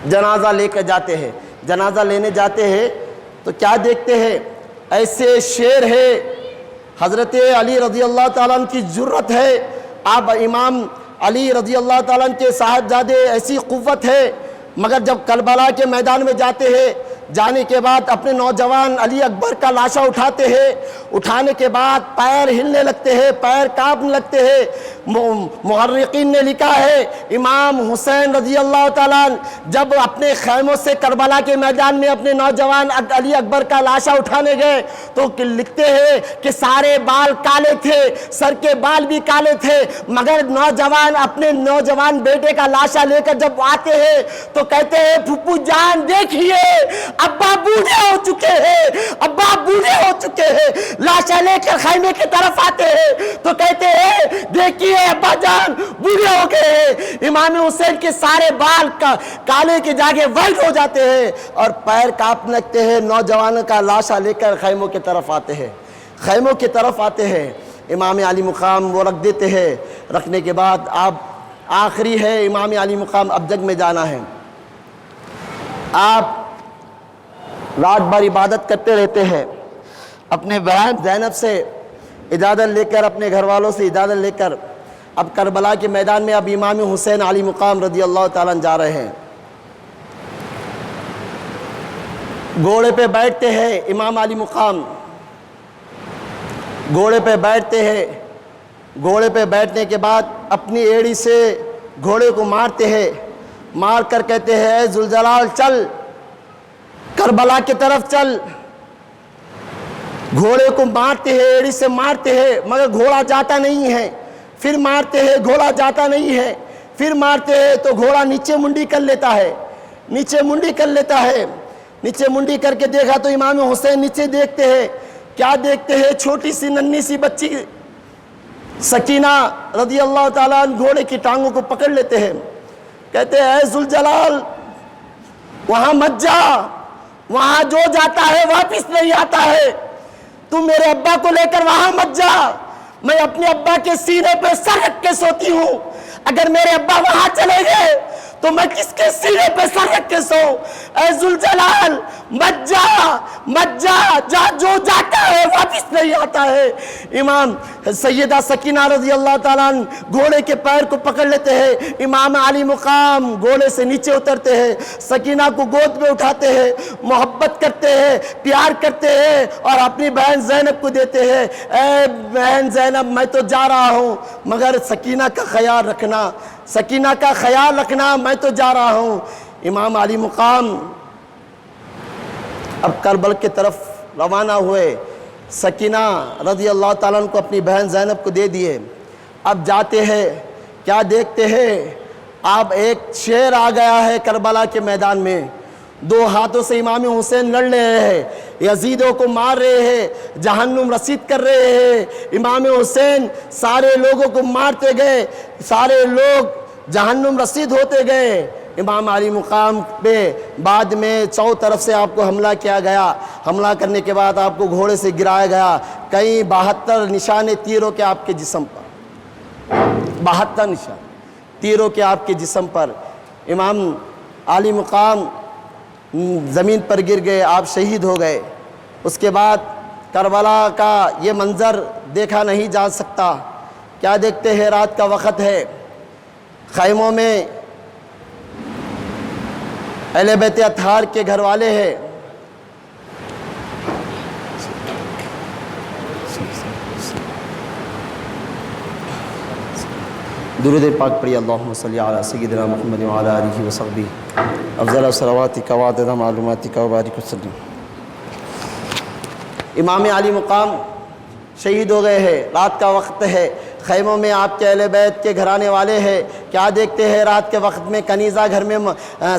جنازہ لے کر جاتے ہیں. جنازہ لینے جاتے ہیں تو کیا دیکھتے ہیں, ایسے شیر ہے, حضرت علی رضی اللہ تعالیٰ عنہ کی جرت ہے. آپ امام علی رضی اللہ تعالیٰ عنہ کے صاحبزادے, ایسی قوت ہے. مگر جب کربلا کے میدان میں جاتے ہیں, جانے کے بعد اپنے نوجوان علی اکبر کا لاشا اٹھاتے ہیں. اٹھانے کے بعد پیر ہلنے لگتے ہیں, پیر کانپنے لگتے ہیں. محرقین نے لکھا ہے امام حسین رضی اللہ تعالیٰ عنہ جب اپنے خیموں سے کربلا کے میدان میں اپنے نوجوان علی اکبر کا لاشا اٹھانے گئے تو لکھتے ہیں کہ سارے بال کالے تھے, سر کے بال بھی کالے تھے. مگر اپنے نوجوان بیٹے کا لاشا لے کر جب آتے ہیں تو کہتے ہیں پھپھو جان دیکھیے ابا بوڑھے ہو چکے ہیں. لاشا لے کر خیمے کی طرف آتے ہیں تو کہتے ہیں دیکھیے ابا جان بوڑھے ہو گئے ہیں. امام حسین کے سارے بال کالے کے جاگے وائٹ ہو جاتے ہیں اور پیر کانپنے لگتے ہیں. نوجوانوں کا لاشا لے کر خیموں کی طرف آتے ہیں. امام علی مقام وہ رکھ دیتے ہیں. رکھنے کے بعد آپ آخری ہے امام علی مقام اب جگ میں جانا ہے. آپ رات بھر عبادت کرتے رہتے ہیں. اپنے بہن زینب سے اجازت لے کر, اپنے گھر والوں سے اجازت لے کر اب کربلا کے میدان میں اب امام حسین علی مقام رضی اللہ تعالیٰ عنہ جا رہے ہیں. گھوڑے پہ بیٹھتے ہیں امام علی مقام, گھوڑے پہ بیٹھتے ہیں. گھوڑے پہ بیٹھنے کے بعد اپنی ایڑی سے گھوڑے کو مارتے ہیں. مار کر کہتے ہیں اے ذوالجلال چل, کربلا کی طرف چل. گھوڑے کو مارتے ہیں, ایڑی سے مارتے ہیں مگر گھوڑا جاتا نہیں ہے. پھر مارتے ہیں, گھوڑا جاتا نہیں ہے. پھر مارتے ہیں تو گھوڑا نیچے منڈی کر لیتا ہے. نیچے منڈی کر کے دیکھا تو امام حسین نیچے دیکھتے ہیں. کیا دیکھتے ہیں, چھوٹی سی ننھی سی بچی سکینہ رضی اللہ تعالیٰ عنہ گھوڑے کی ٹانگوں کو پکڑ لیتے ہیں. کہتے ہیں اے ذوالجلال وہاں مت جا, وہاں جو جاتا ہے واپس نہیں آتا ہے. تم میرے ابا کو لے کر وہاں مت جا. میں اپنے ابا کے سینے پہ سر رکھ کے سوتی ہوں. اگر میرے ابا وہاں چلے گئے تو میں کس کے سینے پہ سر رکھ کے سو. اے ذوالجلال مت جا, جو جاتا ہے واپس نہیں آتا ہے. امام سیدہ سکینہ رضی اللہ تعالیٰ عنہ گھوڑے کے پیر کو پکڑ لیتے ہیں. امام علی مقام گھوڑے سے نیچے اترتے ہیں, سکینہ کو گود میں اٹھاتے ہیں, محبت کرتے ہیں, پیار کرتے ہیں اور اپنی بہن زینب کو دیتے ہیں. اے بہن زینب میں تو جا رہا ہوں مگر سکینہ کا خیال رکھنا. سکینہ کا خیال رکھنا، میں تو جا رہا ہوں۔ امام علی مقام اب کربل کی طرف روانہ ہوئے، سکینہ رضی اللہ تعالیٰ عنہ کو اپنی بہن زینب کو دے دیے۔ اب جاتے ہیں، کیا دیکھتے ہیں؟ اب ایک شیر آ گیا ہے کربلا کے میدان میں، دو ہاتھوں سے امام حسین لڑ رہے ہیں، یزیدوں کو مار رہے ہیں، جہنم رسید کر رہے ہیں۔ امام حسین سارے لوگوں کو مارتے گئے، سارے لوگ جہنم رسید ہوتے گئے۔ امام علی مقام پہ بعد میں 4 طرف سے آپ کو حملہ کیا گیا، حملہ کرنے کے بعد آپ کو گھوڑے سے گرایا گیا، کئی 72 نشانے تیروں کے آپ کے جسم پر، 72 نشان تیروں کے آپ کے جسم پر۔ امام علی مقام زمین پر گر گئے، آپ شہید ہو گئے۔ اس کے بعد کربلا کا یہ منظر دیکھا نہیں جا سکتا۔ کیا دیکھتے ہیں؟ رات کا وقت ہے، خیموں میں اہل بیت اطہار کے گھر والے ہیں، درود پاک پڑھی، اللہم صلی علی سیدنا محمد وعلی آلہ وصحبہ افضل صلواتک وعدد معلوماتک وبارک وسلم۔ امام علی مقام شہید ہو گئے ہیں، رات کا وقت ہے، خیموں میں آپ کے اہل بیت کے گھرانے والے ہیں۔ کیا دیکھتے ہیں؟ رات کے وقت میں کنیزہ گھر میں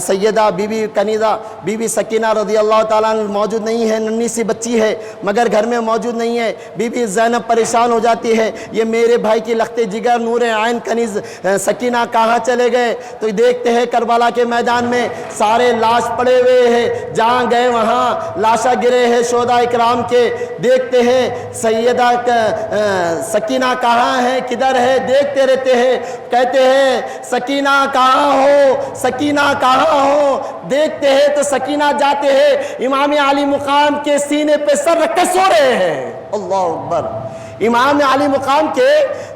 سیدہ بی بی کنیزہ بی بی سکینہ رضی اللہ تعالیٰ عنہ موجود نہیں ہے، ننھی سی بچی ہے مگر گھر میں موجود نہیں ہے۔ بی بی زینب پریشان ہو جاتی ہے، یہ میرے بھائی کی لخت جگر نور عین کنیز سکینہ کہاں چلے گئے؟ تو دیکھتے ہیں کربلا کے میدان میں سارے لاش پڑے ہوئے ہیں، جہاں گئے وہاں لاشا گرے ہیں شہداء اکرام کے۔ دیکھتے ہیں سیدہ سکینہ کہاں ہے، کدھر ہے، دیکھتے رہتے ہیں، کہتے ہیں سکینہ کہاں ہو، سکینہ کہاں ہو؟ دیکھتے ہیں تو سکینہ جاتے ہیں، امام علی مقام کے سینے پہ سر رکھ کے سو رہے ہیں۔ اللہ اکبر! امام علی مقام کے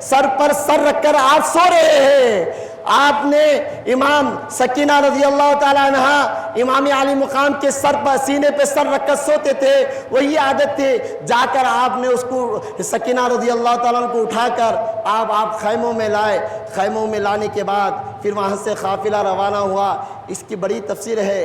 سر پر سر رکھ کر آپ سو رہے ہیں۔ آپ نے امام سکینہ رضی اللہ تعالیٰ عنہ امام علی مقام کے سر پر سینے پہ سر رکھ کر سوتے تھے، وہی عادت تھی۔ جا کر آپ نے اس کو سکینہ رضی اللہ تعالیٰ عنہ کو اٹھا کر آپ خیموں میں لائے۔ خیموں میں لانے کے بعد پھر وہاں سے قافلہ روانہ ہوا۔ اس کی بڑی تفسیر ہے۔